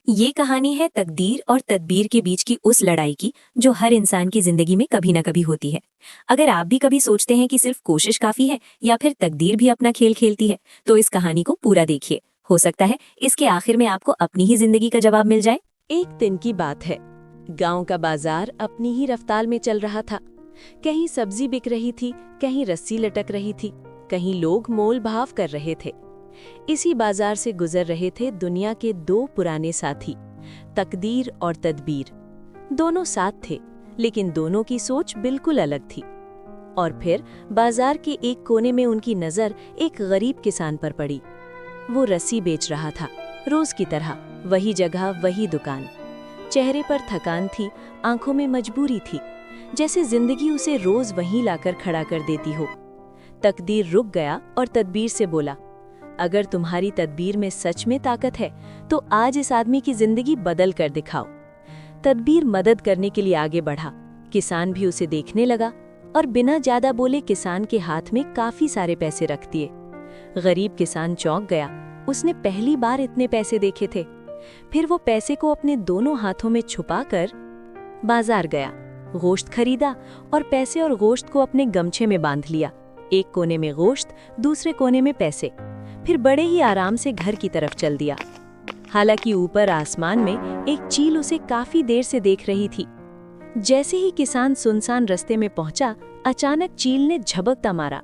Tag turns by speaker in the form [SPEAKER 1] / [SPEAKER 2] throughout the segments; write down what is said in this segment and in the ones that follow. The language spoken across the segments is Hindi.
[SPEAKER 1] ये कहानी है तकदीर और तदबीर के बीच की उस लड़ाई की जो हर इंसान की जिंदगी में कभी न कभी होती है। अगर आप भी कभी सोचते हैं कि सिर्फ कोशिश काफी है या फिर तकदीर भी अपना खेल खेलती है, तो इस कहानी को पूरा देखिए। हो सकता है इसके आखिर में आपको अपनी ही जिंदगी का जवाब मिल जाए।
[SPEAKER 2] एक दिन की बात है। गांव का बाजार अपनी ही रफ्तार में चल रहा था। कहीं सब्जी बिक रही थी, कहीं रस्सी लटक रही थी, कहीं लोग मोल भाव कर रहे थे। इसी बाजार से गुजर रहे थे दुनिया के दो पुराने साथी, तकदीर और तदबीर। दोनों साथ थे, लेकिन दोनों की सोच बिल्कुल अलग थी। और फिर बाजार के एक कोने में उनकी नजर एक गरीब किसान पर पड़ी। वो रस्सी बेच रहा था, रोज की तरह, वही जगह, वही दुकान। चेहरे पर थकान थी, आंखों में मजबूरी थी, जैसे जिंदगी उसे रोज वहीं लाकर खड़ा कर देती हो। तकदीर रुक गया और तदबीर से बोला, अगर तुम्हारी तदबीर में सच में ताकत है तो आज इस आदमी की जिंदगी बदल कर दिखाओ। तदबीर मदद करने के लिए आगे बढ़ा। किसान भी उसे देखने लगा और बिना ज्यादा बोले किसान के हाथ में काफी सारे पैसे रख दिए। गरीब किसान चौंक गया, उसने पहली बार इतने पैसे देखे थे। फिर वो पैसे को अपने दोनों हाथों में छुपाकर बाजार गया, गोश्त खरीदा और पैसे और गोश्त को अपने गमछे में बांध लिया। एक कोने में गोश्त, दूसरे कोने में पैसे। फिर बड़े ही आराम से घर की तरफ चल दिया। हालांकि ऊपर आसमान में एक चील उसे काफी देर से देख रही थी। जैसे ही किसान सुनसान रास्ते में पहुंचा, अचानक चील ने झपकता मारा।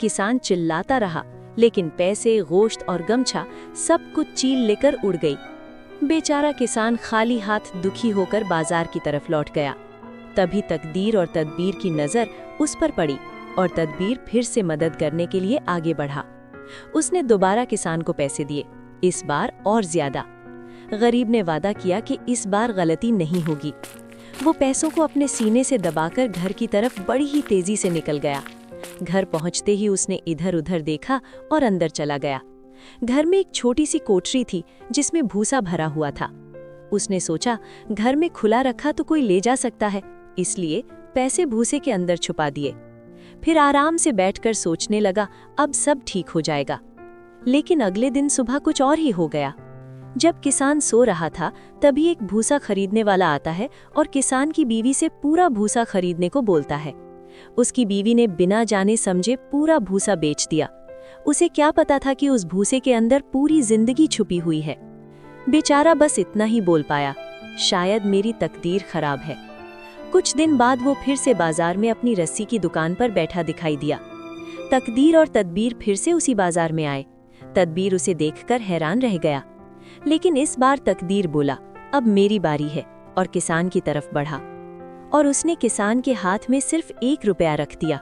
[SPEAKER 2] किसान चिल्लाता रहा, लेकिन पैसे, गोश्त और गमछा सब कुछ चील लेकर उड़ गई। बेचारा किसान खाली हाथ दुखी होकर बाजार की तरफ लौट गया। तभी तकदीर और तदबीर की नजर उस पर पड़ी और तदबीर फिर से मदद करने के लिए आगे बढ़ा। उसने दोबारा किसान को पैसे दिए, इस बार और ज्यादा। गरीब ने वादा किया कि इस बार गलती नहीं होगी। वो पैसों को अपने सीने से दबाकर घर की तरफ बड़ी ही तेजी से निकल गया। घर पहुंचते ही उसने इधर उधर देखा और अंदर चला गया। घर में एक छोटी सी कोठरी थी जिसमें भूसा भरा हुआ था। उसने सोचा, घर में खुला रखा तो कोई ले जा सकता है, इसलिए पैसे भूसे के अंदर छुपा दिए। फिर आराम से बैठकर सोचने लगा, अब सब ठीक हो जाएगा। लेकिन अगले दिन सुबह कुछ और ही हो गया। जब किसान सो रहा था, तभी एक भूसा खरीदने वाला आता है और किसान की बीवी से पूरा भूसा खरीदने को बोलता है। उसकी बीवी ने बिना जाने समझे पूरा भूसा बेच दिया। उसे क्या पता था कि उस भूसे के अंदर पूरी जिंदगी छुपी हुई है। बेचारा बस इतना ही बोल पाया, शायद मेरी तकदीर खराब है। कुछ दिन बाद वो फिर से बाजार में अपनी रस्सी की दुकान पर बैठा दिखाई दिया। तकदीर और तदबीर फिर से उसी बाजार में आए। तदबीर उसे देखकर हैरान रह गया, लेकिन इस बार तकदीर बोला, अब मेरी बारी है, और किसान की तरफ बढ़ा। और उसने किसान के हाथ में सिर्फ 1 रुपया रख दिया।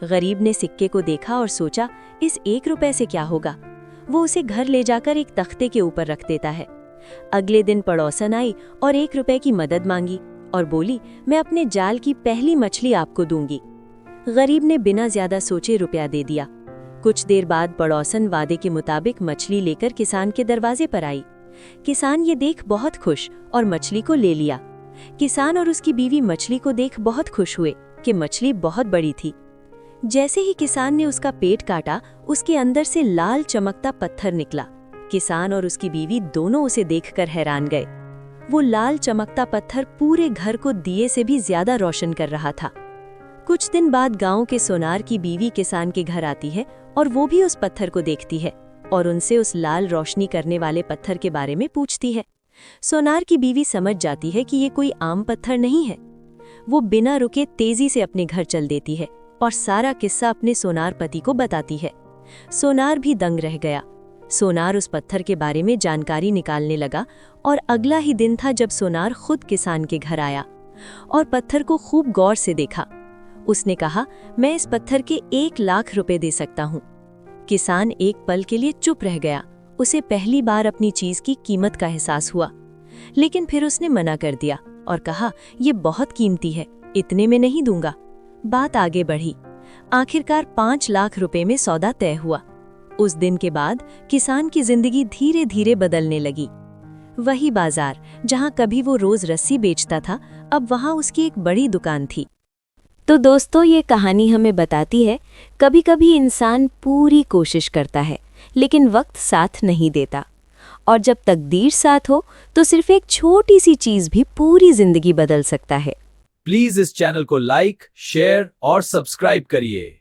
[SPEAKER 2] गरीब ने सिक्के को देखा और सोचा, इस 1 रुपए से क्या होगा। वो उसे घर ले जाकर एक तख्ते के ऊपर रख देता है। अगले दिन पड़ोसन आई और 1 रुपए की मदद मांगी और बोली, मैं अपने जाल की पहली मछली आपको दूंगी। गरीब ने बिना ज्यादा सोचे रुपया दे दिया। कुछ देर बाद पड़ोसन वादे के मुताबिक मछली लेकर किसान के दरवाजे पर आई। किसान ये देख बहुत खुश और मछली को ले लिया। किसान और उसकी बीवी मछली को देख बहुत खुश हुए कि मछली बहुत बड़ी थी। जैसे ही किसान ने उसका पेट काटा, उसके अंदर से लाल चमकता पत्थर निकला। किसान और उसकी बीवी दोनों उसे देखकर हैरान गए। वो लाल चमकता पत्थर पूरे घर को दिए से भी ज्यादा रोशन कर रहा था। कुछ दिन बाद गांव के सोनार की बीवी किसान के घर आती है और वो भी उस पत्थर को देखती है और उनसे उस लाल रोशनी करने वाले पत्थर के बारे में पूछती है। सोनार की बीवी समझ जाती है कि ये कोई आम पत्थर नहीं है। वो बिना रुके तेजी से अपने घर चल देती है और सारा किस्सा अपने सोनार पति को बताती है। सोनार भी दंग रह गया। सोनार उस पत्थर के बारे में जानकारी निकालने लगा और अगला ही दिन था जब सोनार खुद किसान के घर आया और पत्थर को खूब गौर से देखा। उसने कहा, मैं इस पत्थर के 1 लाख रुपए दे सकता हूँ। किसान एक पल के लिए चुप रह गया। उसे पहली बार अपनी चीज की कीमत का एहसास हुआ, लेकिन फिर उसने मना कर दिया और कहा, ये बहुत कीमती है, इतने में नहीं दूंगा। बात आगे बढ़ी। आखिरकार 5 लाख रुपए में सौदा तय हुआ। उस दिन के बाद किसान की जिंदगी धीरे धीरे बदलने लगी। वही बाजार जहां कभी वो रोज रस्सी बेचता था, अब वहां उसकी एक बड़ी दुकान थी। तो दोस्तों, ये कहानी हमें बताती है, कभी कभी इंसान पूरी कोशिश करता है लेकिन वक्त साथ नहीं देता, और जब तकदीर साथ हो तो सिर्फ एक छोटी सी चीज भी पूरी जिंदगी बदल सकता है।
[SPEAKER 3] प्लीज इस चैनल को लाइक, शेयर और सब्सक्राइब करिए।